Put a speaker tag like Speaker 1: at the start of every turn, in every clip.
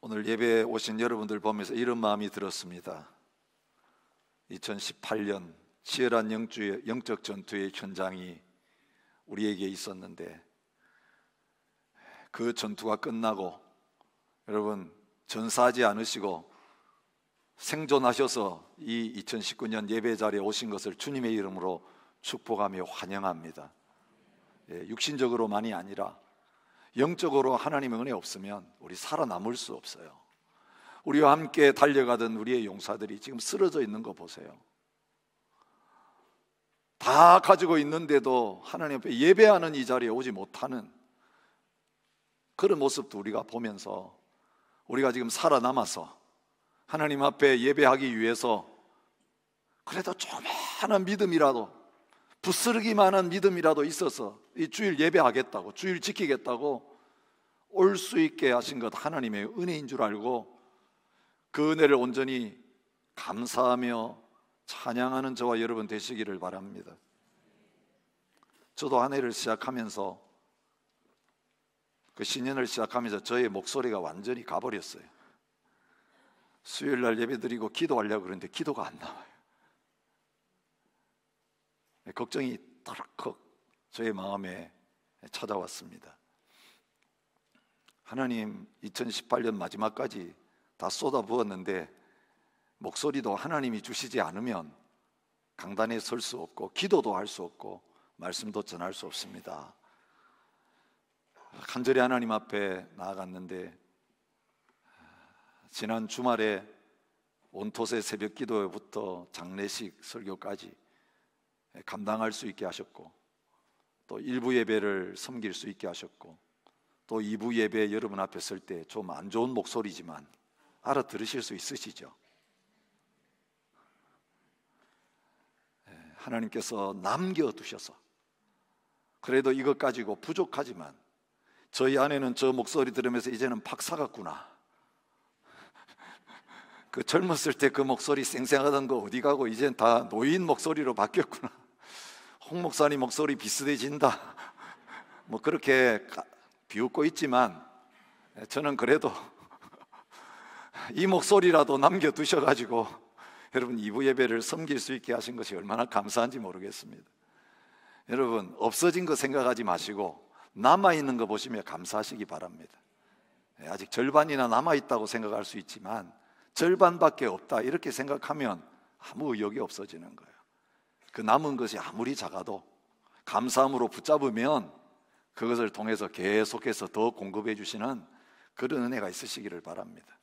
Speaker 1: 오늘 예배에 오신 여러분들 보면서 이런 마음이 들었습니다. 2018년 치열한 영적 전투의 현장이 우리에게 있었는데, 그 전투가 끝나고 여러분 전사하지 않으시고 생존하셔서 이 2019년 예배 자리에 오신 것을 주님의 이름으로 축복하며 환영합니다. 육신적으로만이 아니라 영적으로 하나님의 은혜 없으면 우리 살아남을 수 없어요. 우리와 함께 달려가던 우리의 용사들이 지금 쓰러져 있는 거 보세요. 다 가지고 있는데도 하나님 앞에 예배하는 이 자리에 오지 못하는 그런 모습도 우리가 보면서, 우리가 지금 살아남아서 하나님 앞에 예배하기 위해서 그래도 조그마한 믿음이라도, 부스러기만한 믿음이라도 있어서 이 주일 예배하겠다고, 주일 지키겠다고 올 수 있게 하신 것 하나님의 은혜인 줄 알고 그 은혜를 온전히 감사하며 찬양하는 저와 여러분 되시기를 바랍니다. 저도 한 해를 시작하면서, 그 신년을 시작하면서 저의 목소리가 완전히 가버렸어요. 수요일날 예배드리고 기도하려고 그러는데 기도가 안 나와요. 걱정이 덜컥 저의 마음에 찾아왔습니다. 하나님 2018년 마지막까지 다 쏟아부었는데 목소리도 하나님이 주시지 않으면 강단에 설 수 없고 기도도 할 수 없고 말씀도 전할 수 없습니다. 간절히 하나님 앞에 나아갔는데, 지난 주말에 온토세 새벽 기도부터 장례식 설교까지 감당할 수 있게 하셨고, 또 일부 예배를 섬길 수 있게 하셨고, 또 2부 예배 여러분 앞에 설 때 좀 안 좋은 목소리지만 알아들으실 수 있으시죠? 하나님께서 남겨두셔서, 그래도 이것 가지고 부족하지만 저희 아내는 저 목소리 들으면서 이제는 박사 같구나, 그 젊었을 때 그 목소리 쌩쌩하던 거 어디 가고 이젠 다 노인 목소리로 바뀌었구나, 홍 목사님 목소리 비슷해진다, 뭐 그렇게 비웃고 있지만 저는 그래도 이 목소리라도 남겨두셔가지고 여러분 2부 예배를 섬길 수 있게 하신 것이 얼마나 감사한지 모르겠습니다. 여러분 없어진 거 생각하지 마시고 남아있는 거 보시면 감사하시기 바랍니다. 아직 절반이나 남아있다고 생각할 수 있지만 절반밖에 없다 이렇게 생각하면 아무 의욕이 없어지는 거예요. 그 남은 것이 아무리 작아도 감사함으로 붙잡으면 그것을 통해서 계속해서 더 공급해 주시는 그런 은혜가 있으시기를 바랍니다.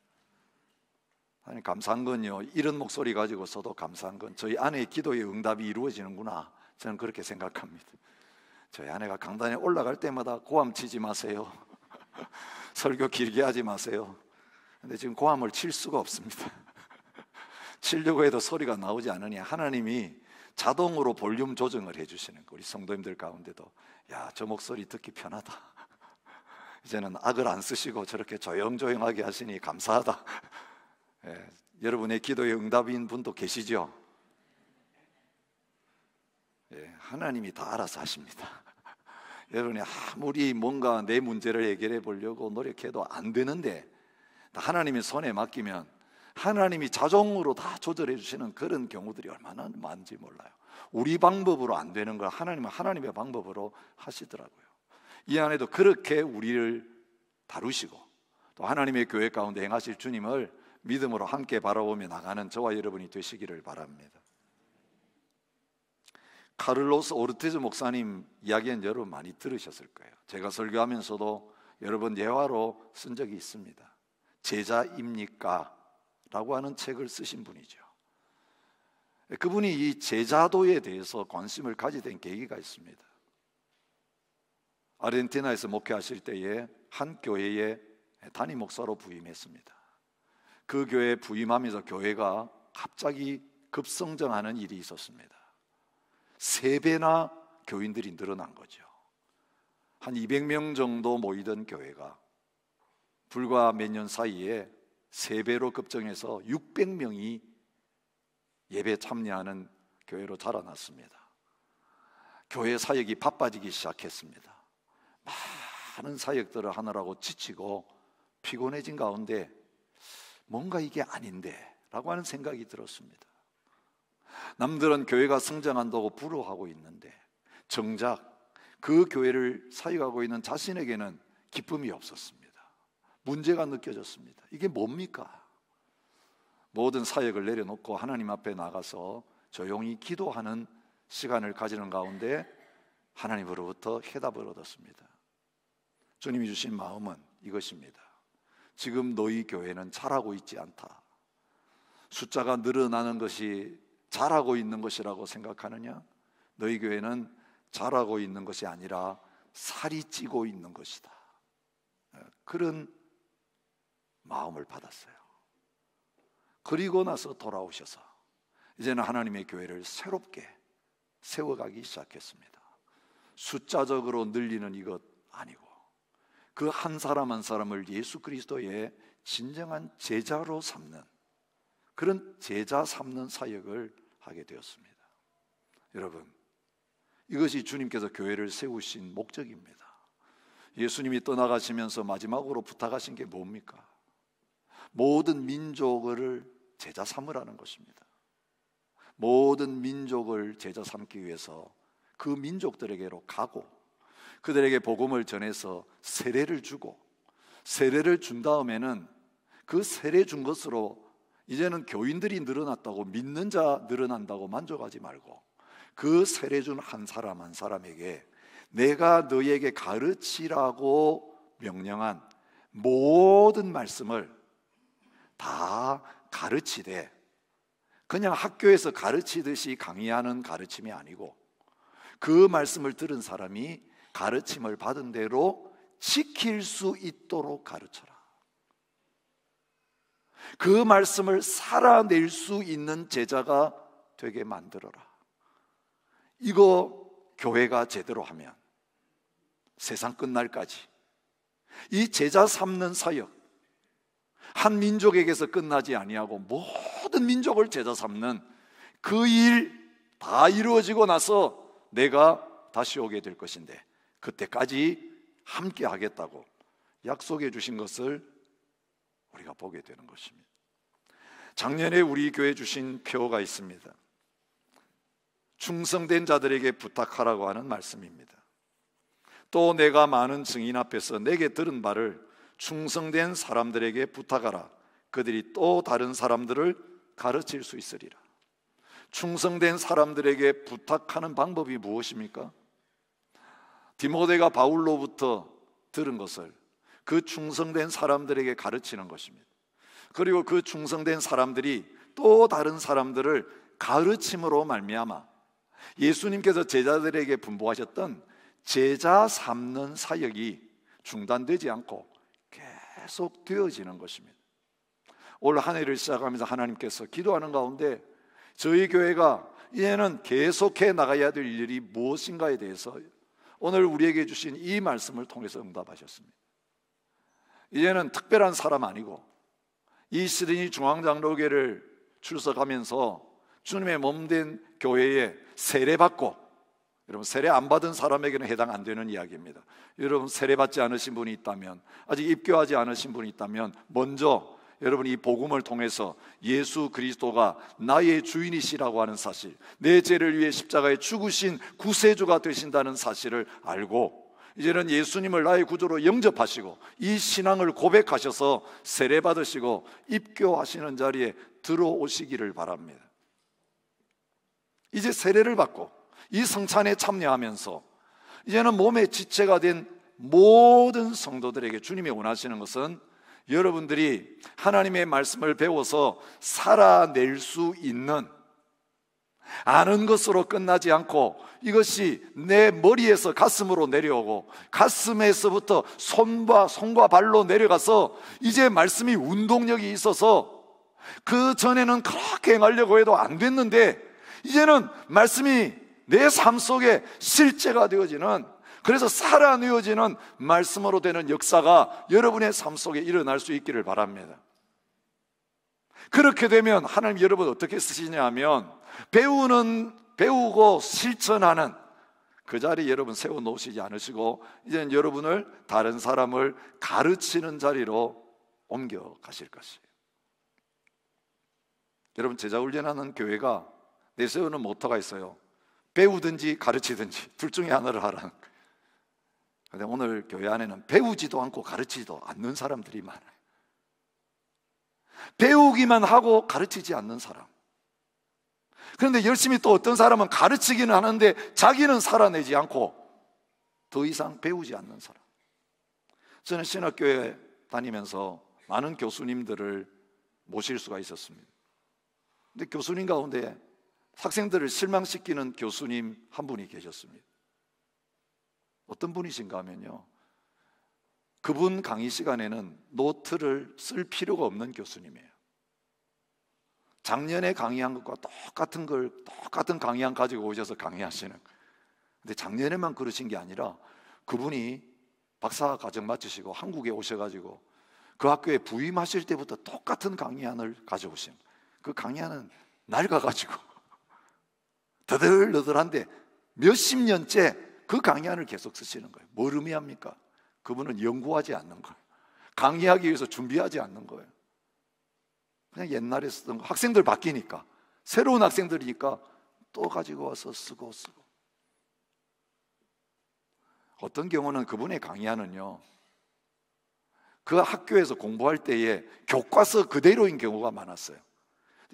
Speaker 1: 아니, 감사한 건요, 이런 목소리 가지고서도 감사한 건 저희 아내의 기도의 응답이 이루어지는구나, 저는 그렇게 생각합니다. 저희 아내가 강단에 올라갈 때마다 고함 치지 마세요, 설교 길게 하지 마세요. 근데 지금 고함을 칠 수가 없습니다. 치려고 해도 소리가 나오지 않으니 하나님이 자동으로 볼륨 조정을 해주시는 거, 우리 성도님들 가운데도 야, 저 목소리 듣기 편하다, 이제는 악을 안 쓰시고 저렇게 조용조용하게 하시니 감사하다. 여러분의 기도의 응답인 분도 계시죠? 하나님이 다 알아서 하십니다. 여러분이 아무리 뭔가 내 문제를 해결해 보려고 노력해도 안 되는데 하나님의 손에 맡기면 하나님이 자동으로 다 조절해 주시는 그런 경우들이 얼마나 많은지 몰라요. 우리 방법으로 안 되는 걸 하나님은 하나님의 방법으로 하시더라고요. 이 안에도 그렇게 우리를 다루시고 또 하나님의 교회 가운데 행하실 주님을 믿음으로 함께 바라보며 나가는 저와 여러분이 되시기를 바랍니다. 카를로스 오르테즈 목사님 이야기는 여러분 많이 들으셨을 거예요. 제가 설교하면서도 여러 번 예화로 쓴 적이 있습니다. 제자입니까? 라고 하는 책을 쓰신 분이죠. 그분이 이 제자도에 대해서 관심을 가지게 된 계기가 있습니다. 아르헨티나에서 목회하실 때에 한 교회에 담임 목사로 부임했습니다. 그 교회에 부임하면서 교회가 갑자기 급성장하는 일이 있었습니다. 3배나 교인들이 늘어난 거죠. 한 200명 정도 모이던 교회가 불과 몇 년 사이에 3배로 급증해서 600명이 예배 참여하는 교회로 자라났습니다. 교회 사역이 바빠지기 시작했습니다. 많은 사역들을 하느라고 지치고 피곤해진 가운데 뭔가 이게 아닌데 라고 하는 생각이 들었습니다. 남들은 교회가 성장한다고 부러워하고 있는데 정작 그 교회를 사역하고 있는 자신에게는 기쁨이 없었습니다. 문제가 느껴졌습니다. 이게 뭡니까? 모든 사역을 내려놓고 하나님 앞에 나가서 조용히 기도하는 시간을 가지는 가운데 하나님으로부터 해답을 얻었습니다. 주님이 주신 마음은 이것입니다. 지금 너희 교회는 잘하고 있지 않다. 숫자가 늘어나는 것이 잘하고 있는 것이라고 생각하느냐? 너희 교회는 잘하고 있는 것이 아니라 살이 찌고 있는 것이다. 그런 마음을 받았어요. 그리고 나서 돌아오셔서 이제는 하나님의 교회를 새롭게 세워가기 시작했습니다. 숫자적으로 늘리는 이것 아니고 그 한 사람 한 사람을 예수 그리스도의 진정한 제자로 삼는 그런 제자 삼는 사역을 하게 되었습니다. 여러분, 이것이 주님께서 교회를 세우신 목적입니다. 예수님이 떠나가시면서 마지막으로 부탁하신 게 뭡니까? 모든 민족을 제자 삼으라는 것입니다. 모든 민족을 제자 삼기 위해서 그 민족들에게로 가고 그들에게 복음을 전해서 세례를 주고 세례를 준 다음에는 그 세례 준 것으로 이제는 교인들이 늘어났다고 믿는 자 늘어난다고 만족하지 말고 그 세례 준 한 사람 한 사람에게 내가 너에게 가르치라고 명령한 모든 말씀을 다 가르치되 그냥 학교에서 가르치듯이 강의하는 가르침이 아니고 그 말씀을 들은 사람이 가르침을 받은 대로 지킬 수 있도록 가르쳐라. 그 말씀을 살아낼 수 있는 제자가 되게 만들어라. 이거 교회가 제대로 하면 세상 끝날까지 이 제자 삼는 사역 한 민족에게서 끝나지 아니하고 모든 민족을 제자 삼는 그 일 다 이루어지고 나서 내가 다시 오게 될 것인데 그때까지 함께 하겠다고 약속해 주신 것을 우리가 보게 되는 것입니다. 작년에 우리 교회 주신 표가 있습니다. 충성된 자들에게 부탁하라고 하는 말씀입니다. 또 내가 많은 증인 앞에서 내게 들은 바를 충성된 사람들에게 부탁하라. 그들이 또 다른 사람들을 가르칠 수 있으리라. 충성된 사람들에게 부탁하는 방법이 무엇입니까? 디모데가 바울로부터 들은 것을 그 충성된 사람들에게 가르치는 것입니다. 그리고 그 충성된 사람들이 또 다른 사람들을 가르침으로 말미암아 예수님께서 제자들에게 분부하셨던 제자 삼는 사역이 중단되지 않고 계속 되어지는 것입니다. 올 한 해를 시작하면서 하나님께서 기도하는 가운데 저희 교회가 이제는 계속해 나가야 될 일이 무엇인가에 대해서 오늘 우리에게 주신 이 말씀을 통해서 응답하셨습니다. 이제는 특별한 사람 아니고 이 시드니 중앙장로교회를 출석하면서 주님의 몸된 교회에 세례받고, 여러분 세례 안 받은 사람에게는 해당 안 되는 이야기입니다. 여러분 세례받지 않으신 분이 있다면, 아직 입교하지 않으신 분이 있다면 먼저 여러분 이 복음을 통해서 예수 그리스도가 나의 주인이시라고 하는 사실, 내 죄를 위해 십자가에 죽으신 구세주가 되신다는 사실을 알고 이제는 예수님을 나의 구주로 영접하시고 이 신앙을 고백하셔서 세례받으시고 입교하시는 자리에 들어오시기를 바랍니다. 이제 세례를 받고 이 성찬에 참여하면서 이제는 몸의 지체가 된 모든 성도들에게 주님이 원하시는 것은 여러분들이 하나님의 말씀을 배워서 살아낼 수 있는, 아는 것으로 끝나지 않고 이것이 내 머리에서 가슴으로 내려오고 가슴에서부터 손과 발로 내려가서 이제 말씀이 운동력이 있어서 그 전에는 그렇게 행하려고 해도 안 됐는데 이제는 말씀이 내 삶 속에 실제가 되어지는, 그래서 살아내어지는 말씀으로 되는 역사가 여러분의 삶 속에 일어날 수 있기를 바랍니다. 그렇게 되면 하나님 여러분 어떻게 쓰시냐 하면 배우고 실천하는 그 자리에 여러분 세워놓으시지 않으시고 이제는 여러분을 다른 사람을 가르치는 자리로 옮겨가실 것이에요. 여러분, 제자훈련하는 교회가 내세우는 모토가 있어요. 배우든지 가르치든지 둘 중에 하나를 하라는. 그런데 오늘 교회 안에는 배우지도 않고 가르치지도 않는 사람들이 많아요. 배우기만 하고 가르치지 않는 사람. 그런데 열심히 또 어떤 사람은 가르치기는 하는데 자기는 살아내지 않고 더 이상 배우지 않는 사람. 저는 신학교에 다니면서 많은 교수님들을 모실 수가 있었습니다. 근데 교수님 가운데 학생들을 실망시키는 교수님 한 분이 계셨습니다. 어떤 분이신가 하면요, 그분 강의 시간에는 노트를 쓸 필요가 없는 교수님이에요. 작년에 강의한 것과 똑같은 강의안 가지고 오셔서 강의하시는. 근데 작년에만 그러신 게 아니라 그분이 박사 과정 마치시고 한국에 오셔가지고 그 학교에 부임하실 때부터 똑같은 강의안을 가져오신. 그 강의안은 낡아가지고 더들더들한데 몇십 년째 그 강의안을 계속 쓰시는 거예요. 뭘 의미합니까? 그분은 연구하지 않는 거예요. 강의하기 위해서 준비하지 않는 거예요. 그냥 옛날에 쓰던 거. 학생들 바뀌니까, 새로운 학생들이니까 또 가지고 와서 쓰고. 어떤 경우는 그분의 강의안은요, 그 학교에서 공부할 때에 교과서 그대로인 경우가 많았어요.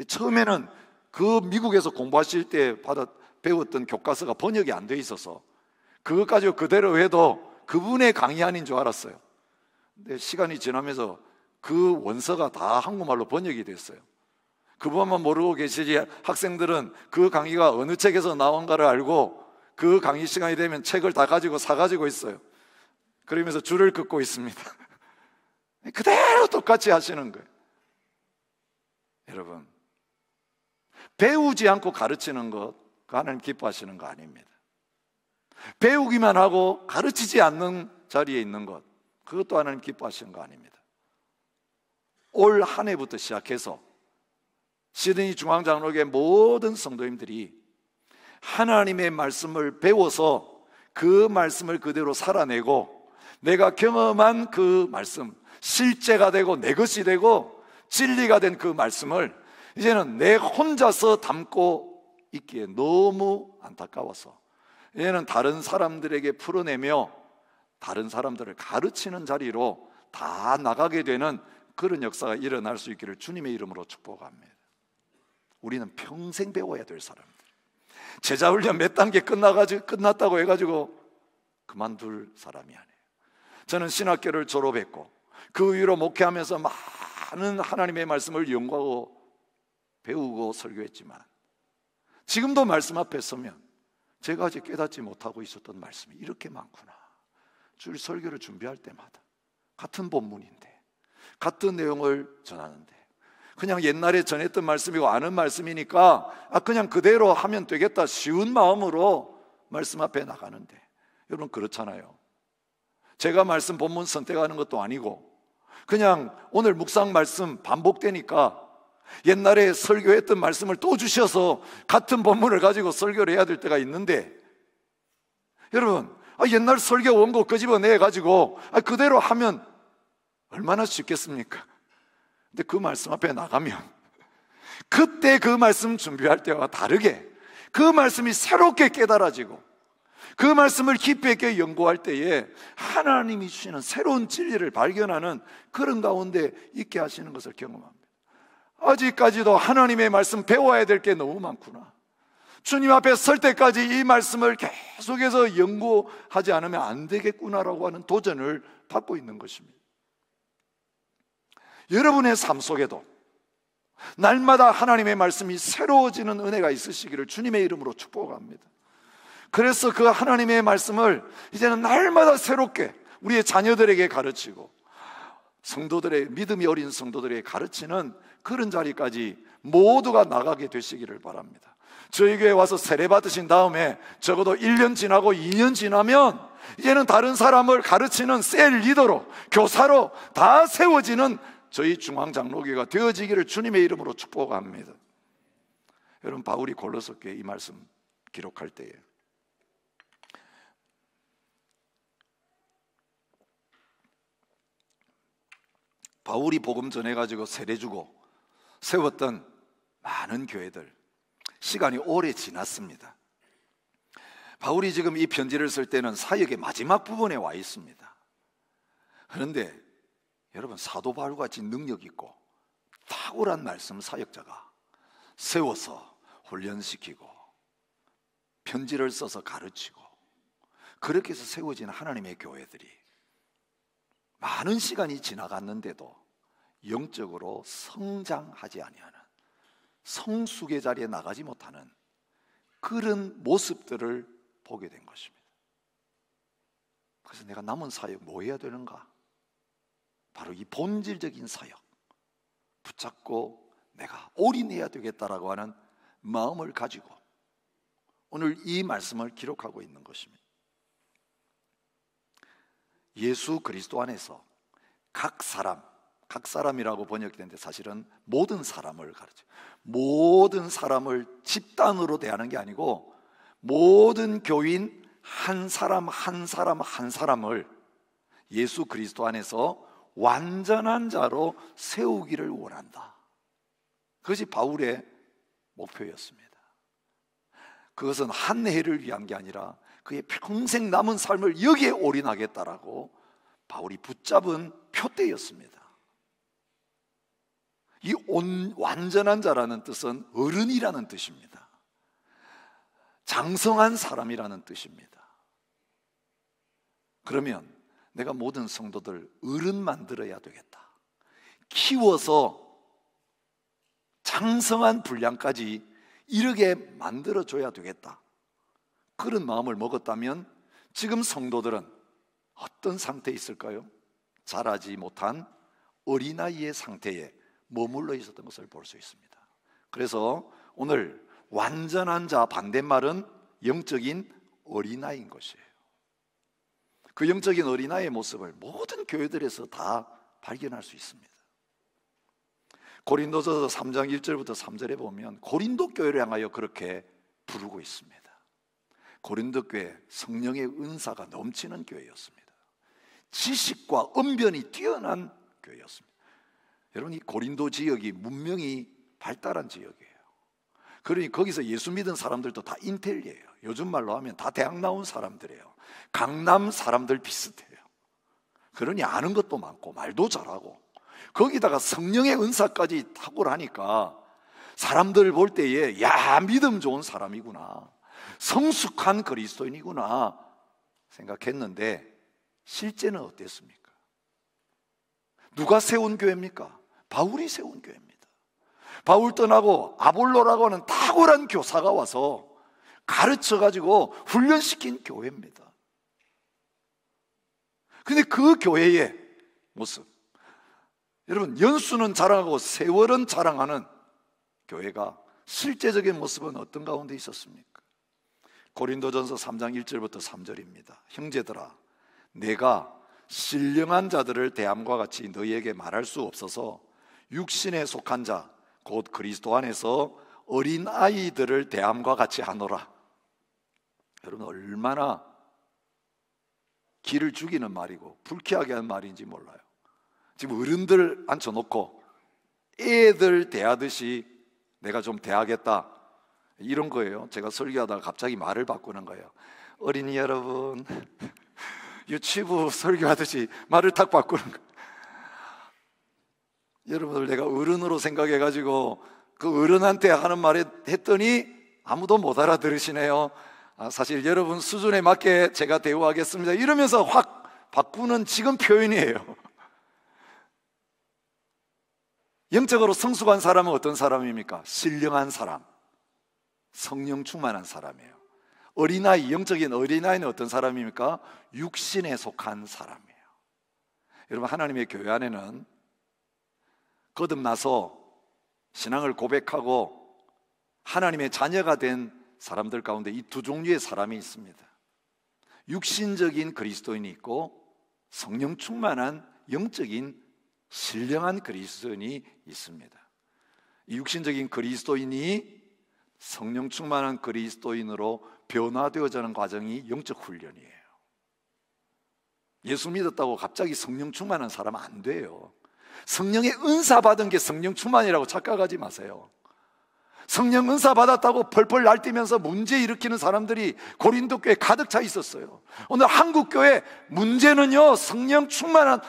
Speaker 1: 처음에는 그 미국에서 공부하실 때 배웠던 교과서가 번역이 안 돼 있어서 그것 가지고 그대로 해도 그분의 강의안인 줄 알았어요. 근데 시간이 지나면서 그 원서가 다 한국말로 번역이 됐어요. 그분만 모르고 계시지 학생들은 그 강의가 어느 책에서 나온가를 알고 그 강의 시간이 되면 책을 다 가지고 사가지고 있어요. 그러면서 줄을 긋고 있습니다. 그대로 똑같이 하시는 거예요. 여러분, 배우지 않고 가르치는 것, 그 하나님 기뻐하시는 거 아닙니다. 배우기만 하고 가르치지 않는 자리에 있는 것, 그것도 하나님 기뻐하시는 거 아닙니다. 올 한 해부터 시작해서 시드니 중앙장로교회 모든 성도님들이 하나님의 말씀을 배워서 그 말씀을 그대로 살아내고 내가 경험한 그 말씀, 실제가 되고 내 것이 되고 진리가 된 그 말씀을 이제는 내 혼자서 담고 있기에 너무 안타까워서 이제는 다른 사람들에게 풀어내며 다른 사람들을 가르치는 자리로 다 나가게 되는 그런 역사가 일어날 수 있기를 주님의 이름으로 축복합니다. 우리는 평생 배워야 될 사람들. 제자훈련 몇 단계 끝났다고 해가지고 그만둘 사람이 아니에요. 저는 신학교를 졸업했고 그 위로 목회하면서 많은 하나님의 말씀을 연구하고 배우고 설교했지만 지금도 말씀 앞에 서면 제가 아직 깨닫지 못하고 있었던 말씀이 이렇게 많구나. 주일 설교를 준비할 때마다 같은 본문인데 같은 내용을 전하는데 그냥 옛날에 전했던 말씀이고 아는 말씀이니까 그냥 그대로 하면 되겠다 쉬운 마음으로 말씀 앞에 나가는데 여러분 그렇잖아요. 제가 말씀 본문 선택하는 것도 아니고 그냥 오늘 묵상 말씀 반복되니까 옛날에 설교했던 말씀을 또 주셔서 같은 본문을 가지고 설교를 해야 될 때가 있는데 여러분 옛날 설교 원고 끄집어내가지고 그대로 하면 얼마나 쉽겠습니까? 근데 그 말씀 앞에 나가면 그때 그 말씀 준비할 때와 다르게 그 말씀이 새롭게 깨달아지고 그 말씀을 깊이 있게 연구할 때에 하나님이 주시는 새로운 진리를 발견하는 그런 가운데 있게 하시는 것을 경험합니다. 아직까지도 하나님의 말씀 배워야 될 게 너무 많구나. 주님 앞에 설 때까지 이 말씀을 계속해서 연구하지 않으면 안 되겠구나라고 하는 도전을 받고 있는 것입니다. 여러분의 삶 속에도 날마다 하나님의 말씀이 새로워지는 은혜가 있으시기를 주님의 이름으로 축복합니다. 그래서 그 하나님의 말씀을 이제는 날마다 새롭게 우리의 자녀들에게 가르치고 성도들의 믿음이 어린 성도들에게 가르치는 그런 자리까지 모두가 나가게 되시기를 바랍니다. 저희 교회에 와서 세례 받으신 다음에 적어도 1년 지나고 2년 지나면 이제는 다른 사람을 가르치는 셀 리더로 교사로 다 세워지는 저희 중앙장로교회가 되어지기를 주님의 이름으로 축복합니다. 여러분 바울이 골로새교회 이 말씀 기록할 때에 바울이 복음 전해가지고 세례 주고 세웠던 많은 교회들, 시간이 오래 지났습니다. 바울이 지금 이 편지를 쓸 때는 사역의 마지막 부분에 와 있습니다. 그런데 여러분, 사도 바울같이 능력 있고 탁월한 말씀 사역자가 세워서 훈련시키고 편지를 써서 가르치고 그렇게 해서 세워진 하나님의 교회들이 많은 시간이 지나갔는데도 영적으로 성장하지 아니하는, 성숙의 자리에 나가지 못하는 그런 모습들을 보게 된 것입니다. 그래서 내가 남은 사역 뭐 해야 되는가? 바로 이 본질적인 사역 붙잡고 내가 올인해야 되겠다라고 하는 마음을 가지고 오늘 이 말씀을 기록하고 있는 것입니다. 예수 그리스도 안에서 각 사람이라고 번역되는데 사실은 모든 사람을 가르쳐요. 모든 사람을 집단으로 대하는 게 아니고 모든 교인 한 사람 한 사람을 예수 그리스도 안에서 완전한 자로 세우기를 원한다. 그것이 바울의 목표였습니다. 그것은 한 해를 위한 게 아니라 그의 평생 남은 삶을 여기에 올인하겠다라고 바울이 붙잡은 표대였습니다. 이 완전한 자라는 뜻은 어른이라는 뜻입니다. 장성한 사람이라는 뜻입니다. 그러면 내가 모든 성도들 어른 만들어야 되겠다. 키워서 장성한 분량까지 이르게 만들어줘야 되겠다. 그런 마음을 먹었다면 지금 성도들은 어떤 상태에 있을까요? 자라지 못한 어린아이의 상태에 머물러 있었던 것을 볼 수 있습니다. 그래서 오늘 완전한 자 반대말은 영적인 어린아이인 것이에요. 그 영적인 어린아이의 모습을 모든 교회들에서 다 발견할 수 있습니다. 고린도전서 3장 1절부터 3절에 보면 고린도 교회를 향하여 그렇게 부르고 있습니다. 고린도 교회 성령의 은사가 넘치는 교회였습니다. 지식과 언변이 뛰어난 교회였습니다. 여러분, 이 고린도 지역이 문명이 발달한 지역이에요. 그러니 거기서 예수 믿은 사람들도 다 인텔리예요. 요즘 말로 하면 다 대학 나온 사람들이에요. 강남 사람들 비슷해요. 그러니 아는 것도 많고 말도 잘하고 거기다가 성령의 은사까지 탁월하니까 사람들 볼 때에 야, 믿음 좋은 사람이구나, 성숙한 그리스도인이구나 생각했는데 실제는 어땠습니까? 누가 세운 교회입니까? 바울이 세운 교회입니다. 바울 떠나고 아볼로라고 하는 탁월한 교사가 와서 가르쳐가지고 훈련시킨 교회입니다. 근데 그 교회의 모습, 여러분, 연수는 자랑하고 세월은 자랑하는 교회가 실제적인 모습은 어떤 가운데 있었습니까? 고린도전서 3장 1절부터 3절입니다. 형제들아, 내가 신령한 자들을 대함과 같이 너희에게 말할 수 없어서 육신에 속한 자 곧 그리스도 안에서 어린 아이들을 대함과 같이 하노라. 여러분, 얼마나 기를 죽이는 말이고 불쾌하게 하는 말인지 몰라요. 지금 어른들 앉혀놓고 애들 대하듯이 내가 좀 대하겠다, 이런 거예요. 제가 설교하다가 갑자기 말을 바꾸는 거예요. 어린이 여러분, 유치부 설교하듯이 말을 탁 바꾸는 거예요. 여러분들, 내가 어른으로 생각해가지고 그 어른한테 하는 말 했더니 아무도 못 알아들으시네요. 사실 여러분 수준에 맞게 제가 대우하겠습니다, 이러면서 확 바꾸는 지금 표현이에요. 영적으로 성숙한 사람은 어떤 사람입니까? 신령한 사람, 성령 충만한 사람이에요. 어린아이, 영적인 어린아이는 어떤 사람입니까? 육신에 속한 사람이에요. 여러분, 하나님의 교회 안에는 거듭나서 신앙을 고백하고 하나님의 자녀가 된 사람들 가운데 이 두 종류의 사람이 있습니다. 육신적인 그리스도인이 있고 성령 충만한 영적인 신령한 그리스도인이 있습니다. 이 육신적인 그리스도인이 성령 충만한 그리스도인으로 변화되어지는 과정이 영적 훈련이에요. 예수 믿었다고 갑자기 성령 충만한 사람은 안 돼요. 성령의 은사 받은 게 성령 충만이라고 착각하지 마세요. 성령 은사 받았다고 펄펄 날뛰면서 문제 일으키는 사람들이 고린도 교회에 가득 차 있었어요. 오늘 한국 교회 문제는요, 성령 충만한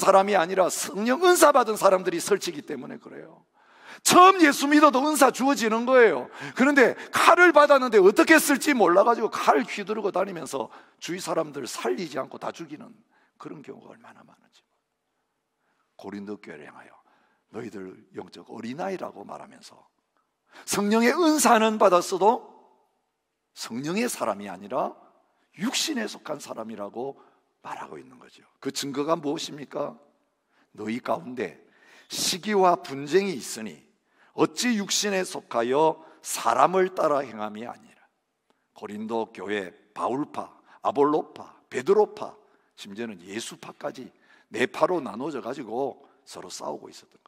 Speaker 1: 사람이 아니라 성령 은사 받은 사람들이 설치기 때문에 그래요. 처음 예수 믿어도 은사 주어지는 거예요. 그런데 칼을 받았는데 어떻게 쓸지 몰라가지고 칼 휘두르고 다니면서 주위 사람들 살리지 않고 다 죽이는 그런 경우가 얼마나 많은지. 고린도 교회를 향하여 너희들 영적 어린아이라고 말하면서 성령의 은사는 받았어도 성령의 사람이 아니라 육신에 속한 사람이라고 말하고 있는 거죠. 그 증거가 무엇입니까? 너희 가운데 시기와 분쟁이 있으니 어찌 육신에 속하여 사람을 따라 행함이 아니라. 고린도 교회 바울파, 아볼로파, 베드로파, 심지어는 예수파까지 네 파로 나눠져 가지고 서로 싸우고 있었던 거예요.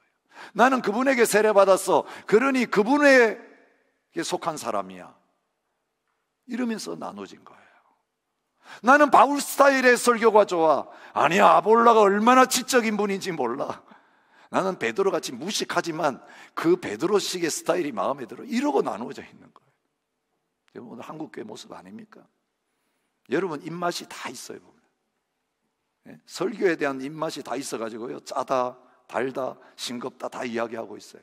Speaker 1: 나는 그분에게 세례받았어, 그러니 그분에게 속한 사람이야, 이러면서 나눠진 거예요. 나는 바울 스타일의 설교가 좋아, 아니야, 아볼로가 얼마나 지적인 분인지 몰라, 나는 베드로같이 무식하지만 그 베드로식의 스타일이 마음에 들어, 이러고 나누어져 있는 거예요. 여러분, 오늘 한국교회 모습 아닙니까? 여러분 입맛이 다 있어요. 보면 설교에 대한 입맛이 다 있어가지고요, 짜다, 달다, 싱겁다 다 이야기하고 있어요.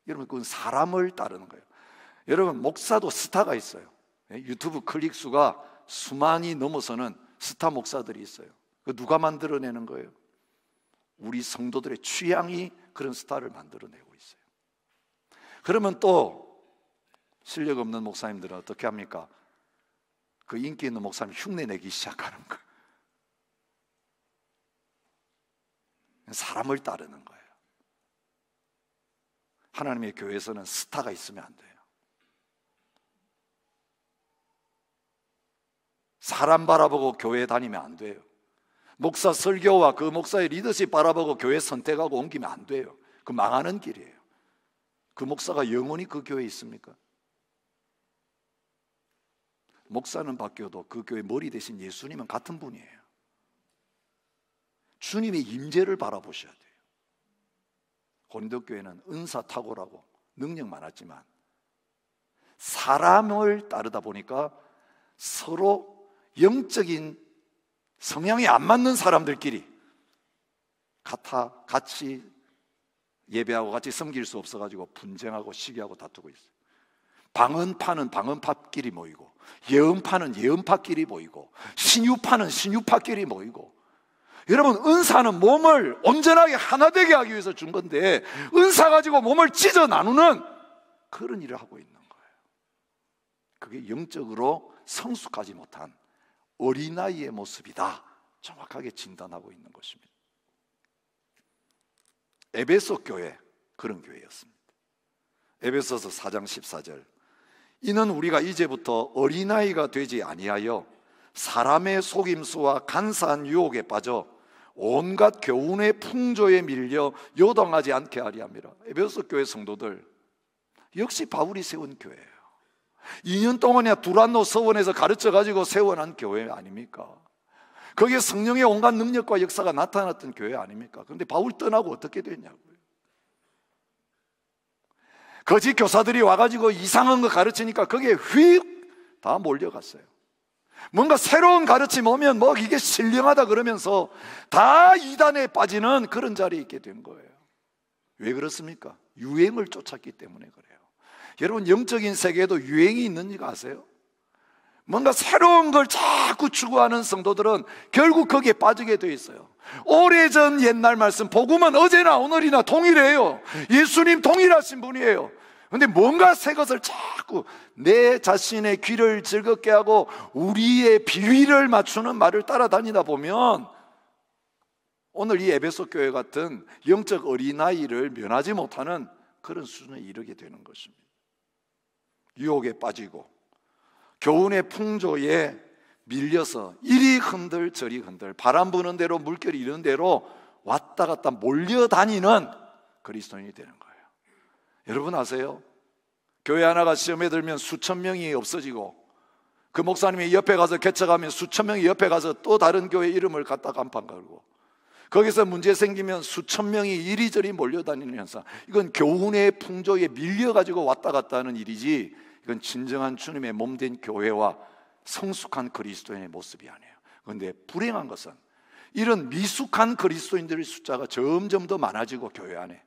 Speaker 1: 여러분, 그건 사람을 따르는 거예요. 여러분, 목사도 스타가 있어요. 유튜브 클릭 수가 수만이 넘어서는 스타 목사들이 있어요. 그 누가 만들어내는 거예요? 우리 성도들의 취향이 그런 스타를 만들어내고 있어요. 그러면 또 실력 없는 목사님들은 어떻게 합니까? 그 인기 있는 목사님 흉내 내기 시작하는 거예요. 사람을 따르는 거예요. 하나님의 교회에서는 스타가 있으면 안 돼요. 사람 바라보고 교회 다니면 안 돼요. 목사 설교와 그 목사의 리더십 바라보고 교회 선택하고 옮기면 안 돼요. 그 망하는 길이에요. 그 목사가 영원히 그 교회에 있습니까? 목사는 바뀌어도 그 교회 머리 대신 예수님은 같은 분이에요. 주님의 임재를 바라보셔야 돼요. 고린도 교회는 은사 탁월하고 능력 많았지만 사람을 따르다 보니까 서로 영적인 성향이 안 맞는 사람들끼리 같이 예배하고 같이 섬길 수 없어가지고 분쟁하고 시기하고 다투고 있어요. 방언파는 방언파끼리 모이고, 예언파는 예언파끼리 모이고, 신유파는 신유파끼리 모이고. 여러분, 은사는 몸을 온전하게 하나 되게 하기 위해서 준 건데 은사 가지고 몸을 찢어 나누는 그런 일을 하고 있는 거예요. 그게 영적으로 성숙하지 못한 어린아이의 모습이다, 정확하게 진단하고 있는 것입니다. 에베소 교회, 그런 교회였습니다. 에베소서 4장 14절, 이는 우리가 이제부터 어린아이가 되지 아니하여 사람의 속임수와 간사한 유혹에 빠져 온갖 교훈의 풍조에 밀려 요동하지 않게 하리 함이라. 에베소 교회 성도들 역시 바울이 세운 교회예요. 2년 동안이나 두란노 서원에서 가르쳐가지고 세워난 교회 아닙니까? 거기에 성령의 온갖 능력과 역사가 나타났던 교회 아닙니까? 그런데 바울 떠나고 어떻게 됐냐고요. 거짓 교사들이 와가지고 이상한 거 가르치니까 거기에 휙 다 몰려갔어요. 뭔가 새로운 가르침 오면 뭐 이게 신령하다 그러면서 다 이단에 빠지는 그런 자리에 있게 된 거예요. 왜 그렇습니까? 유행을 쫓았기 때문에 그래요. 여러분, 영적인 세계에도 유행이 있는 거 아세요? 뭔가 새로운 걸 자꾸 추구하는 성도들은 결국 거기에 빠지게 돼 있어요. 오래전 옛날 말씀, 복음은 어제나 오늘이나 동일해요. 예수님 동일하신 분이에요. 그런데 뭔가 새 것을 자꾸 내 자신의 귀를 즐겁게 하고 우리의 비위를 맞추는 말을 따라다니다 보면 오늘 이 에베소 교회 같은 영적 어린아이를 면하지 못하는 그런 수준에 이르게 되는 것입니다. 유혹에 빠지고 교훈의 풍조에 밀려서 이리 흔들 저리 흔들, 바람 부는 대로 물결이 이르는 대로 왔다 갔다 몰려다니는 그리스도인이 되는 거예요. 여러분 아세요? 교회 하나가 시험에 들면 수천 명이 없어지고 그 목사님이 옆에 가서 개척하면 수천 명이 옆에 가서 또 다른 교회 이름을 갖다 간판 걸고, 거기서 문제 생기면 수천 명이 이리저리 몰려다니는 현상, 이건 교훈의 풍조에 밀려가지고 왔다 갔다 하는 일이지, 이건 진정한 주님의 몸된 교회와 성숙한 그리스도인의 모습이 아니에요. 그런데 불행한 것은 이런 미숙한 그리스도인들의 숫자가 점점 더 많아지고, 교회 안에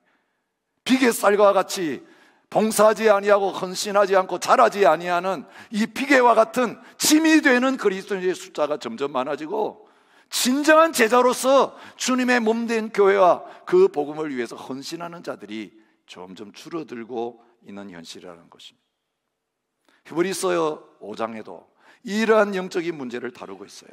Speaker 1: 비계쌀과 같이 봉사하지 아니하고 헌신하지 않고 자라지 아니하는 이 비계와 같은 짐이 되는 그리스도인의 숫자가 점점 많아지고, 진정한 제자로서 주님의 몸된 교회와 그 복음을 위해서 헌신하는 자들이 점점 줄어들고 있는 현실이라는 것입니다. 히브리서 5장에도 이러한 영적인 문제를 다루고 있어요.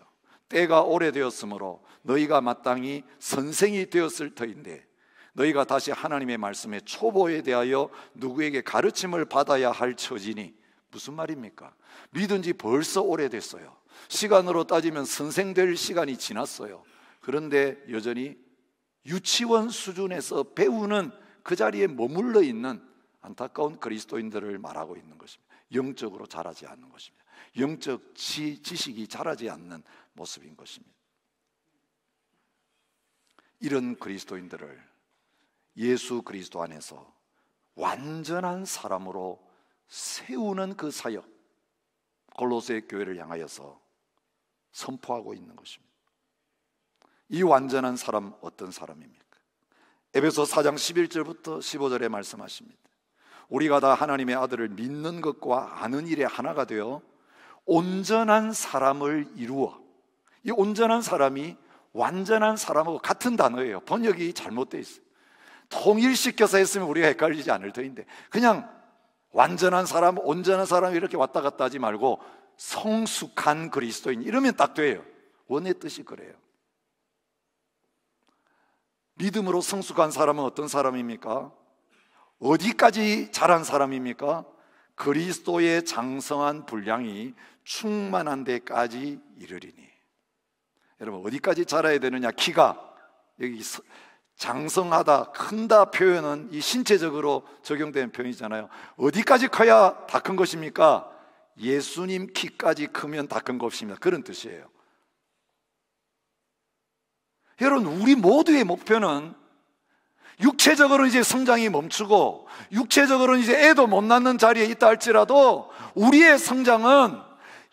Speaker 1: 때가 오래되었으므로 너희가 마땅히 선생이 되었을 터인데 너희가 다시 하나님의 말씀의 초보에 대하여 누구에게 가르침을 받아야 할 처지니. 무슨 말입니까? 믿은 지 벌써 오래됐어요. 시간으로 따지면 선생 될 시간이 지났어요. 그런데 여전히 유치원 수준에서 배우는 그 자리에 머물러 있는 안타까운 그리스도인들을 말하고 있는 것입니다. 영적으로 자라지 않는 것입니다. 영적 지식이 자라지 않는 모습인 것입니다. 이런 그리스도인들을 예수 그리스도 안에서 완전한 사람으로 세우는 그 사역, 골로새 교회를 향하여서 선포하고 있는 것입니다. 이 완전한 사람 어떤 사람입니까? 에베소 4장 11절부터 15절에 말씀하십니다. 우리가 다 하나님의 아들을 믿는 것과 아는 일에 하나가 되어 온전한 사람을 이루어. 이 온전한 사람이 완전한 사람하고 같은 단어예요. 번역이 잘못되어 있어요. 통일시켜서 했으면 우리가 헷갈리지 않을 터인데, 그냥 완전한 사람, 온전한 사람 이렇게 왔다 갔다 하지 말고 성숙한 그리스도인 이러면 딱 돼요. 원의 뜻이 그래요. 믿음으로 성숙한 사람은 어떤 사람입니까? 어디까지 자란 사람입니까? 그리스도의 장성한 분량이 충만한 데까지 이르리니. 여러분, 어디까지 자라야 되느냐? 키가 여기 장성하다, 큰다 표현은 이 신체적으로 적용되는 표현이잖아요. 어디까지 커야 다 큰 것입니까? 예수님 키까지 크면 다 큰 것입니다. 그런 뜻이에요. 여러분, 우리 모두의 목표는 육체적으로 이제 성장이 멈추고 육체적으로 이제 애도 못 낳는 자리에 있다 할지라도 우리의 성장은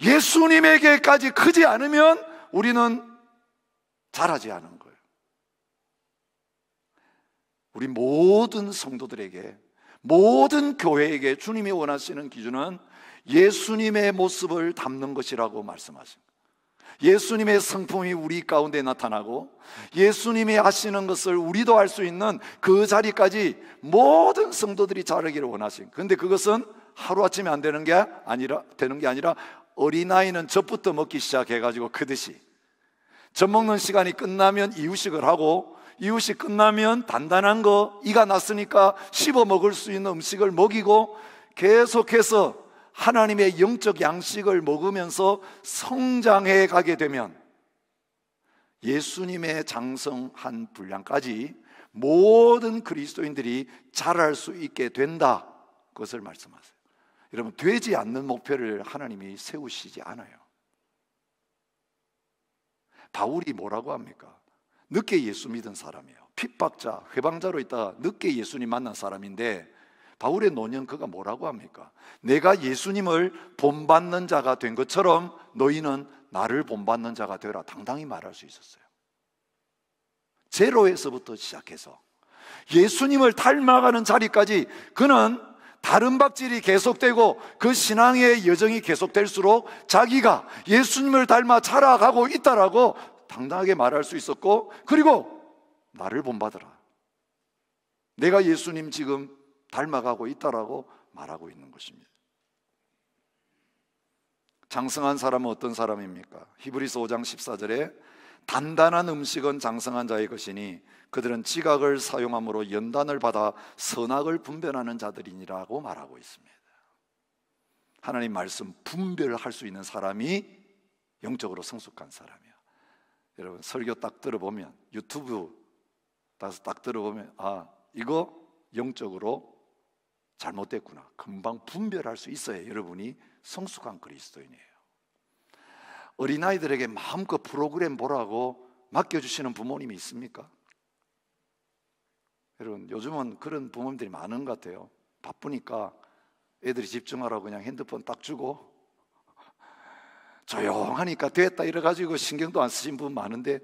Speaker 1: 예수님에게까지 크지 않으면 우리는 자라지 않은 거예요. 우리 모든 성도들에게, 모든 교회에게 주님이 원하시는 기준은 예수님의 모습을 담는 것이라고 말씀하십니다. 예수님의 성품이 우리 가운데 나타나고 예수님이 하시는 것을 우리도 할 수 있는 그 자리까지 모든 성도들이 자라기를 원하십니다. 그런데 그것은 하루아침에 안 되는 게 아니라 어린아이는 젖부터 먹기 시작해가지고 크듯이 젖 먹는 시간이 끝나면 이유식을 하고, 이유식 끝나면 단단한 거, 이가 났으니까 씹어 먹을 수 있는 음식을 먹이고 계속해서 하나님의 영적 양식을 먹으면서 성장해 가게 되면 예수님의 장성한 분량까지 모든 그리스도인들이 자랄 수 있게 된다, 그것을 말씀하세요. 여러분, 되지 않는 목표를 하나님이 세우시지 않아요. 바울이 뭐라고 합니까? 늦게 예수 믿은 사람이에요. 핍박자, 회방자로 있다가 늦게 예수님 만난 사람인데 바울의 노년 그가 뭐라고 합니까? 내가 예수님을 본받는 자가 된 것처럼 너희는 나를 본받는 자가 되라, 당당히 말할 수 있었어요. 제로에서부터 시작해서 예수님을 닮아가는 자리까지 그는 다른 박질이 계속되고 그 신앙의 여정이 계속될수록 자기가 예수님을 닮아 자라가고 있다라고 당당하게 말할 수 있었고, 그리고 나를 본받으라, 내가 예수님 지금 닮아가고 있다라고 말하고 있는 것입니다. 장성한 사람은 어떤 사람입니까? 히브리서 5장 14절에 단단한 음식은 장성한 자의 것이니 그들은 지각을 사용함으로 연단을 받아 선악을 분별하는 자들이니라고 말하고 있습니다. 하나님 말씀 분별할 수 있는 사람이 영적으로 성숙한 사람이야. 여러분, 설교 딱 들어보면, 유튜브 딱 들어보면, 아, 이거 영적으로 잘못됐구나, 금방 분별할 수 있어야 여러분이 성숙한 그리스도인이에요. 어린아이들에게 마음껏 프로그램 보라고 맡겨주시는 부모님이 있습니까? 여러분, 요즘은 그런 부모님들이 많은 것 같아요. 바쁘니까 애들이 집중하라고 그냥 핸드폰 딱 주고 조용하니까 됐다 이래가지고 신경도 안 쓰신 분 많은데,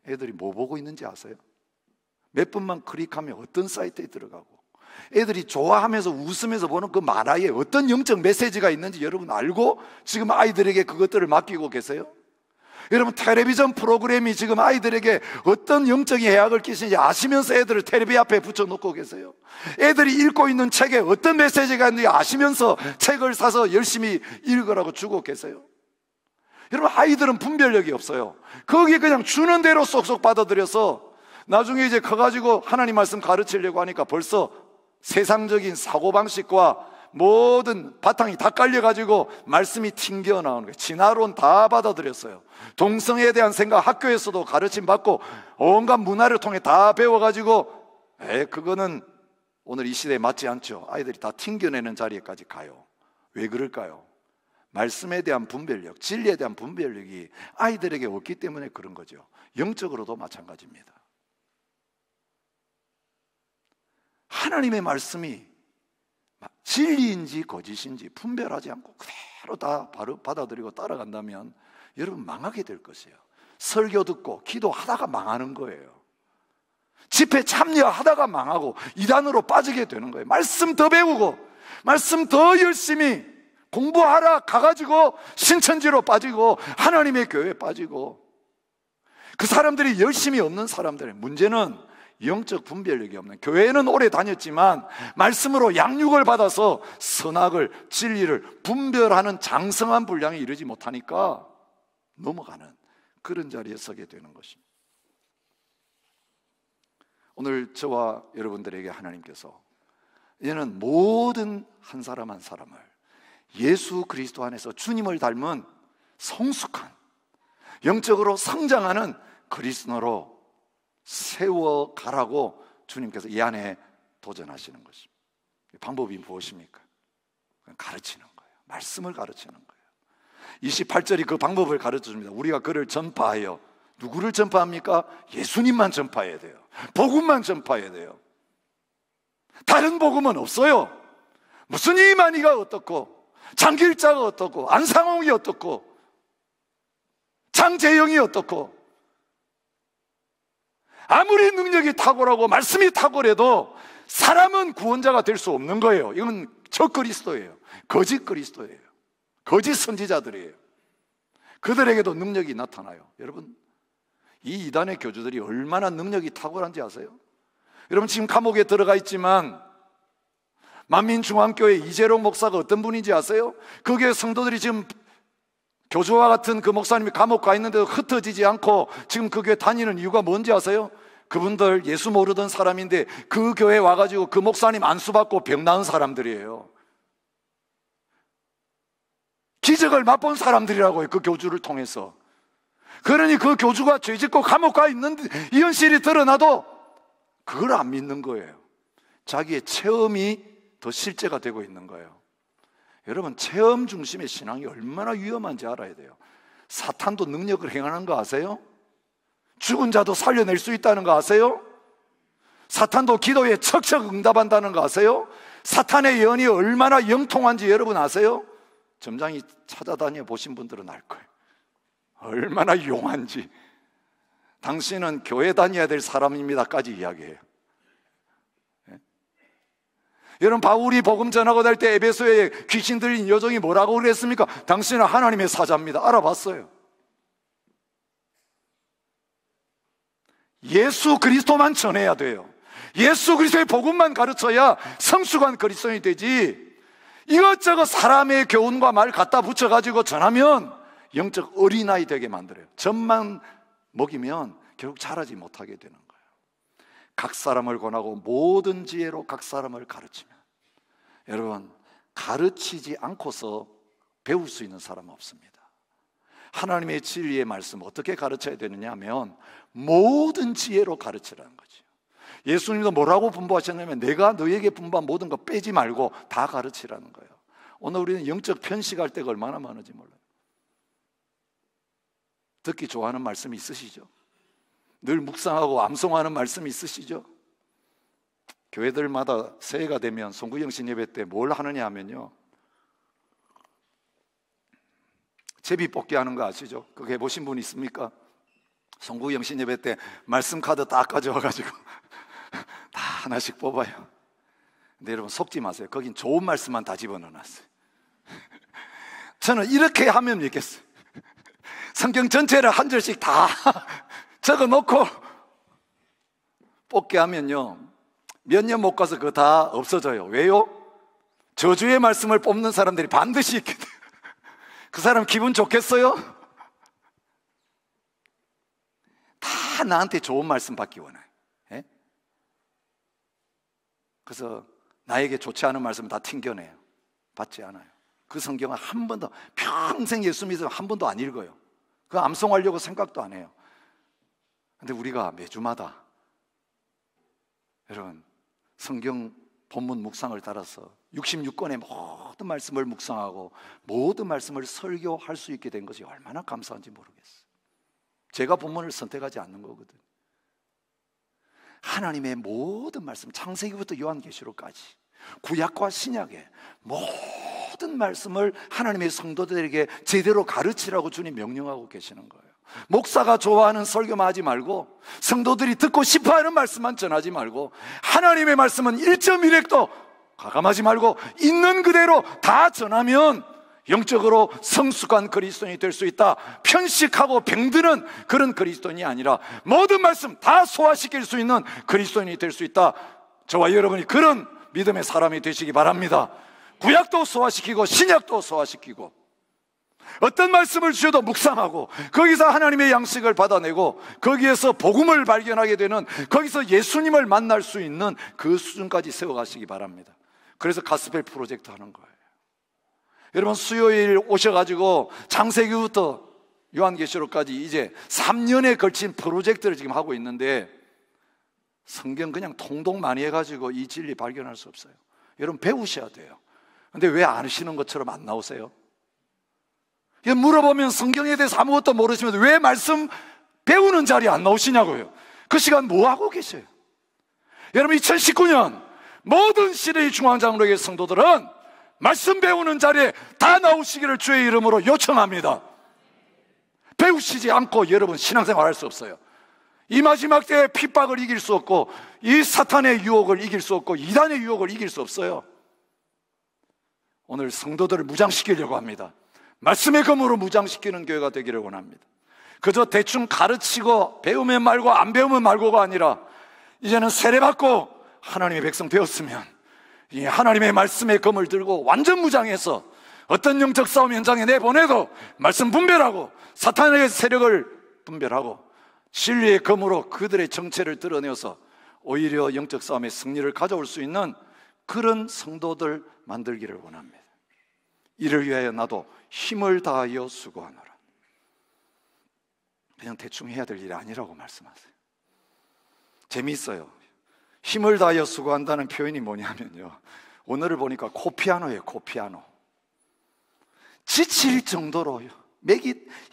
Speaker 1: 애들이 뭐 보고 있는지 아세요? 몇 분만 클릭하면 어떤 사이트에 들어가고, 애들이 좋아하면서 웃으면서 보는 그 만화에 어떤 영적 메시지가 있는지 여러분 알고 지금 아이들에게 그것들을 맡기고 계세요? 여러분, 텔레비전 프로그램이 지금 아이들에게 어떤 영적인 해악을 끼치는지 아시면서 애들을 텔레비 앞에 붙여놓고 계세요? 애들이 읽고 있는 책에 어떤 메시지가 있는지 아시면서 책을 사서 열심히 읽으라고 주고 계세요? 여러분, 아이들은 분별력이 없어요. 거기 그냥 주는 대로 쏙쏙 받아들여서 나중에 이제 커가지고 하나님 말씀 가르치려고 하니까 벌써 세상적인 사고방식과 모든 바탕이 다 깔려가지고 말씀이 튕겨 나오는 거예요. 진화론 다 받아들였어요. 동성애에 대한 생각 학교에서도 가르침 받고 온갖 문화를 통해 다 배워가지고 그거는 오늘 이 시대에 맞지 않죠. 아이들이 다 튕겨내는 자리에까지 가요. 왜 그럴까요? 말씀에 대한 분별력, 진리에 대한 분별력이 아이들에게 없기 때문에 그런 거죠. 영적으로도 마찬가지입니다. 하나님의 말씀이 진리인지 거짓인지 분별하지 않고 그대로 다 바로 받아들이고 따라간다면 여러분 망하게 될 것이에요. 설교 듣고 기도하다가 망하는 거예요. 집회 참여하다가 망하고 이단으로 빠지게 되는 거예요. 말씀 더 배우고 말씀 더 열심히 공부하라 가가지고 신천지로 빠지고 하나님의 교회에 빠지고, 그 사람들이 열심히 없는 사람들의 문제는 영적 분별력이 없는, 교회는 오래 다녔지만 말씀으로 양육을 받아서 선악을 진리를 분별하는 장성한 분량에 이르지 못하니까 넘어가는 그런 자리에 서게 되는 것입니다. 오늘 저와 여러분들에게 하나님께서 이제는 모든 한 사람 한 사람을 예수 그리스도 안에서 주님을 닮은 성숙한 영적으로 성장하는 그리스도로 세워가라고 주님께서 이 안에 도전하시는 것입니다. 방법이 무엇입니까? 가르치는 거예요. 말씀을 가르치는 거예요. 28절이 그 방법을 가르쳐줍니다. 우리가 그를 전파하여, 누구를 전파합니까? 예수님만 전파해야 돼요. 복음만 전파해야 돼요. 다른 복음은 없어요. 무슨 이만희가 어떻고 장길자가 어떻고 안상홍이 어떻고 장재영이 어떻고 아무리 능력이 탁월하고 말씀이 탁월해도 사람은 구원자가 될 수 없는 거예요. 이건 적그리스도예요. 거짓 그리스도예요. 거짓 선지자들이에요. 그들에게도 능력이 나타나요. 여러분, 이 이단의 교주들이 얼마나 능력이 탁월한지 아세요? 여러분, 지금 감옥에 들어가 있지만 만민중앙교회 이재롱 목사가 어떤 분인지 아세요? 그 교회 성도들이 지금 교주와 같은 그 목사님이 감옥 가 있는데도 흩어지지 않고 지금 그 교회 다니는 이유가 뭔지 아세요? 그분들 예수 모르던 사람인데 그 교회에 와가지고 그 목사님 안수받고 병 나은 사람들이에요. 기적을 맛본 사람들이라고요. 그 교주를 통해서. 그러니 그 교주가 죄짓고 감옥 가 있는데 이 현실이 드러나도 그걸 안 믿는 거예요. 자기의 체험이 더 실제가 되고 있는 거예요. 여러분, 체험 중심의 신앙이 얼마나 위험한지 알아야 돼요. 사탄도 능력을 행하는 거 아세요? 죽은 자도 살려낼 수 있다는 거 아세요? 사탄도 기도에 척척 응답한다는 거 아세요? 사탄의 예언이 얼마나 영통한지 여러분 아세요? 점장이 찾아다녀 보신 분들은 알 거예요. 얼마나 용한지. 당신은 교회 다녀야 될 사람입니다까지 이야기해요. 여러분, 바울이 복음 전하고 날 때 에베소에 귀신 들린 여종이 뭐라고 그랬습니까? 당신은 하나님의 사자입니다. 알아봤어요. 예수 그리스도만 전해야 돼요. 예수 그리스도의 복음만 가르쳐야 성숙한 그리스도인이 되지, 이것저것 사람의 교훈과 말 갖다 붙여가지고 전하면 영적 어린아이 되게 만들어요. 젖만 먹이면 결국 자라지 못하게 되는 거예요. 각 사람을 권하고 모든 지혜로 각 사람을 가르치면, 여러분, 가르치지 않고서 배울 수 있는 사람은 없습니다. 하나님의 진리의 말씀 어떻게 가르쳐야 되느냐 하면 모든 지혜로 가르치라는 거죠. 예수님도 뭐라고 분부하셨냐면 내가 너에게 분부한 모든 거 빼지 말고 다 가르치라는 거예요. 오늘 우리는 영적 편식할 때가 얼마나 많은지 몰라요. 듣기 좋아하는 말씀이 있으시죠? 늘 묵상하고 암송하는 말씀이 있으시죠? 교회들마다 새해가 되면 송구영신 예배 때 뭘 하느냐 하면요, 제비 뽑기 하는 거 아시죠? 그거 해보신 분 있습니까? 송구영신 예배 때 말씀 카드 딱 가져와가지고 다 하나씩 뽑아요. 근데 여러분 속지 마세요. 거긴 좋은 말씀만 다 집어넣어놨어요. 저는 이렇게 하면 믿겠어요. 성경 전체를 한 절씩 다 적어놓고 뽑게 하면요, 몇 년 못 가서 그거 다 없어져요. 왜요? 저주의 말씀을 뽑는 사람들이 반드시 있게 돼요. 그 사람 기분 좋겠어요? 다 나한테 좋은 말씀 받기 원해요. 예? 그래서 나에게 좋지 않은 말씀 다 튕겨내요. 받지 않아요. 그 성경은 한 번도, 평생 예수 믿으면 한 번도 안 읽어요. 그거 암송하려고 생각도 안 해요. 근데 우리가 매주마다 여러분 성경 본문 묵상을 따라서 66권의 모든 말씀을 묵상하고 모든 말씀을 설교할 수 있게 된 것이 얼마나 감사한지 모르겠어요. 제가 본문을 선택하지 않는 거거든요. 하나님의 모든 말씀, 창세기부터 요한계시록까지 구약과 신약의 모든 말씀을 하나님의 성도들에게 제대로 가르치라고 주님 명령하고 계시는 거예요. 목사가 좋아하는 설교만 하지 말고, 성도들이 듣고 싶어하는 말씀만 전하지 말고, 하나님의 말씀은 1.1획도 가감하지 말고 있는 그대로 다 전하면 영적으로 성숙한 그리스도인이 될 수 있다. 편식하고 병드는 그런 그리스도인이 아니라 모든 말씀 다 소화시킬 수 있는 그리스도인이 될 수 있다. 저와 여러분이 그런 믿음의 사람이 되시기 바랍니다. 구약도 소화시키고 신약도 소화시키고, 어떤 말씀을 주셔도 묵상하고 거기서 하나님의 양식을 받아내고 거기에서 복음을 발견하게 되는, 거기서 예수님을 만날 수 있는 그 수준까지 세워가시기 바랍니다. 그래서 가스펠 프로젝트 하는 거예요. 여러분 수요일 오셔가지고 창세기부터 요한계시록까지 이제 3년에 걸친 프로젝트를 지금 하고 있는데, 성경 그냥 통독 많이 해가지고 이 진리 발견할 수 없어요. 여러분 배우셔야 돼요. 근데 왜 안 하시는 것처럼 안 나오세요? 물어보면 성경에 대해서 아무것도 모르시면 왜 말씀 배우는 자리에 안 나오시냐고요. 그 시간 뭐 하고 계세요? 여러분 2019년 모든 시대의 중앙장로의 성도들은 말씀 배우는 자리에 다 나오시기를 주의 이름으로 요청합니다. 배우시지 않고 여러분 신앙생활 할 수 없어요. 이 마지막 때에 핍박을 이길 수 없고, 이 사탄의 유혹을 이길 수 없고, 이단의 유혹을 이길 수 없어요. 오늘 성도들을 무장시키려고 합니다. 말씀의 검으로 무장시키는 교회가 되기를 원합니다. 그저 대충 가르치고 배우면 말고 안 배우면 말고가 아니라, 이제는 세례받고 하나님의 백성 되었으면 이 하나님의 말씀의 검을 들고 완전 무장해서 어떤 영적 싸움 현장에 내보내도 말씀 분별하고 사탄의 세력을 분별하고 진리의 검으로 그들의 정체를 드러내어서 오히려 영적 싸움의 승리를 가져올 수 있는 그런 성도들 만들기를 원합니다. 이를 위하여 나도 힘을 다하여 수고하노라. 그냥 대충 해야 될 일이 아니라고 말씀하세요. 재미있어요. 힘을 다하여 수고한다는 표현이 뭐냐면요, 오늘을 보니까 코피아노예요. 코피아노. 지칠 정도로요,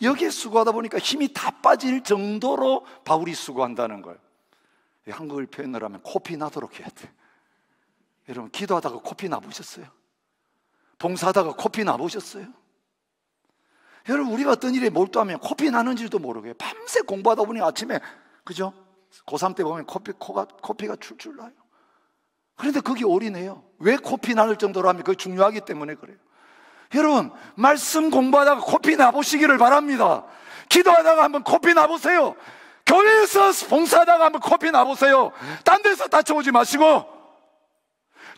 Speaker 1: 여기에 수고하다 보니까 힘이 다 빠질 정도로 바울이 수고한다는 거예요. 한국을 표현을 하면 코피 나도록 해야 돼. 여러분 기도하다가 코피 나보셨어요? 봉사하다가 코피 나보셨어요? 여러분 우리가 어떤 일에 몰두하면 코피 나는지도 모르게 밤새 공부하다 보니 아침에, 그죠? 고3 때 보면 코피가 출출 나요. 그런데 그게 올인해요. 왜 코피 나는 정도로 하면 그게 중요하기 때문에 그래요. 여러분 말씀 공부하다가 코피 나보시기를 바랍니다. 기도하다가 한번 코피 나보세요. 교회에서 봉사하다가 한번 코피 나보세요. 딴 데서 다쳐오지 마시고,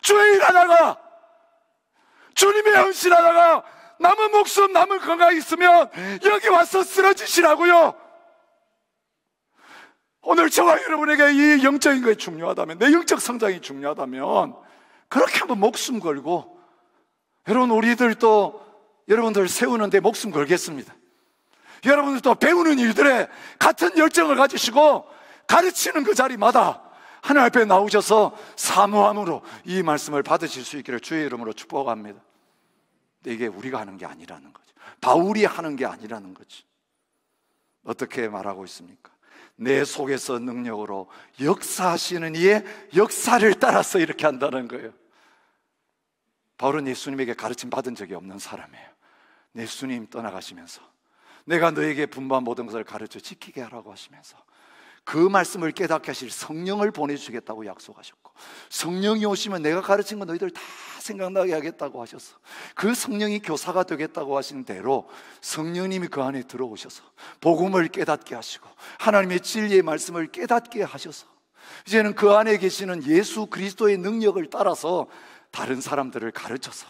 Speaker 1: 주의 일하다가 주님의 헌신하다가 남은 목숨 남은 건강 있으면 여기 와서 쓰러지시라고요. 오늘 저와 여러분에게 이 영적인 것이 중요하다면, 내 영적 성장이 중요하다면 그렇게 한번 목숨 걸고, 여러분 우리들도 여러분들 세우는데 목숨 걸겠습니다. 여러분들도 배우는 일들에 같은 열정을 가지시고 가르치는 그 자리마다 하나님 앞에 나오셔서 사모함으로 이 말씀을 받으실 수 있기를 주의 이름으로 축복합니다. 근데 이게 우리가 하는 게 아니라는 거죠. 바울이 하는 게 아니라는 거죠. 어떻게 말하고 있습니까? 내 속에서 능력으로 역사하시는 이의 역사를 따라서 이렇게 한다는 거예요. 바울은 예수님에게 가르침 받은 적이 없는 사람이에요. 예수님 떠나가시면서 내가 너에게 분부한 모든 것을 가르쳐 지키게 하라고 하시면서 그 말씀을 깨닫게 하실 성령을 보내주시겠다고 약속하셨고, 성령이 오시면 내가 가르친 거 너희들 다 생각나게 하겠다고 하셔서 그 성령이 교사가 되겠다고 하신 대로 성령님이 그 안에 들어오셔서 복음을 깨닫게 하시고 하나님의 진리의 말씀을 깨닫게 하셔서 이제는 그 안에 계시는 예수 그리스도의 능력을 따라서 다른 사람들을 가르쳐서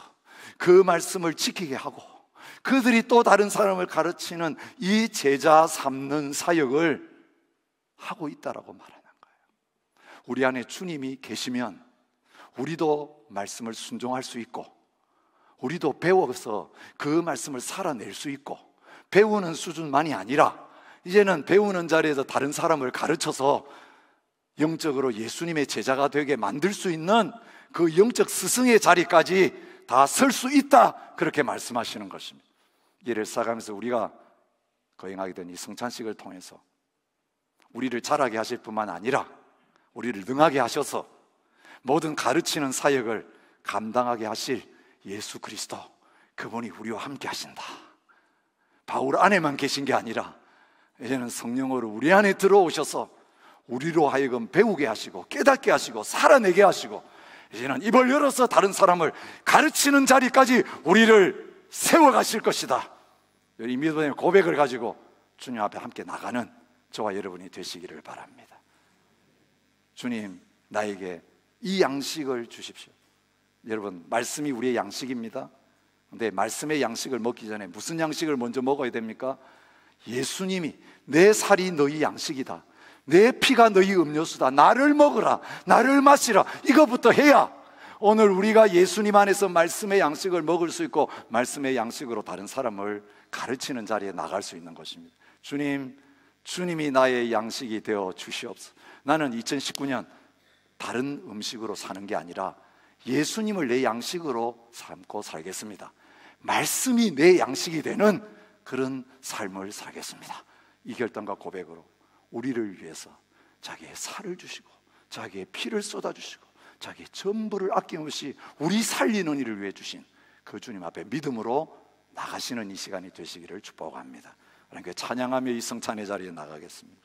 Speaker 1: 그 말씀을 지키게 하고 그들이 또 다른 사람을 가르치는 이 제자 삼는 사역을 하고 있다라고 말하는 거예요. 우리 안에 주님이 계시면 우리도 말씀을 순종할 수 있고 우리도 배워서 그 말씀을 살아낼 수 있고, 배우는 수준만이 아니라 이제는 배우는 자리에서 다른 사람을 가르쳐서 영적으로 예수님의 제자가 되게 만들 수 있는 그 영적 스승의 자리까지 다 설 수 있다, 그렇게 말씀하시는 것입니다. 이를 쌓아가면서 우리가 거행하게 된 이 성찬식을 통해서 우리를 자라게 하실 뿐만 아니라 우리를 능하게 하셔서 모든 가르치는 사역을 감당하게 하실 예수 그리스도, 그분이 우리와 함께 하신다. 바울 안에만 계신 게 아니라 이제는 성령으로 우리 안에 들어오셔서 우리로 하여금 배우게 하시고 깨닫게 하시고 살아내게 하시고 이제는 입을 열어서 다른 사람을 가르치는 자리까지 우리를 세워가실 것이다. 이 믿음의 고백을 가지고 주님 앞에 함께 나가는 저와 여러분이 되시기를 바랍니다. 주님, 나에게 이 양식을 주십시오. 여러분, 말씀이 우리의 양식입니다. 근데 말씀의 양식을 먹기 전에 무슨 양식을 먼저 먹어야 됩니까? 예수님이 내 살이 너희 양식이다, 내 피가 너희 음료수다, 나를 먹으라, 나를 마시라, 이거부터 해야 오늘 우리가 예수님 안에서 말씀의 양식을 먹을 수 있고 말씀의 양식으로 다른 사람을 가르치는 자리에 나갈 수 있는 것입니다. 주님이 나의 양식이 되어 주시옵소서. 나는 2019년 다른 음식으로 사는 게 아니라 예수님을 내 양식으로 삼고 살겠습니다. 말씀이 내 양식이 되는 그런 삶을 살겠습니다. 이 결단과 고백으로 우리를 위해서 자기의 살을 주시고 자기의 피를 쏟아주시고 자기의 전부를 아낌없이 우리 살리는 일을 위해 주신 그 주님 앞에 믿음으로 나가시는 이 시간이 되시기를 축복합니다. 그러니까 찬양하며 이 성찬의 자리에 나가겠습니다.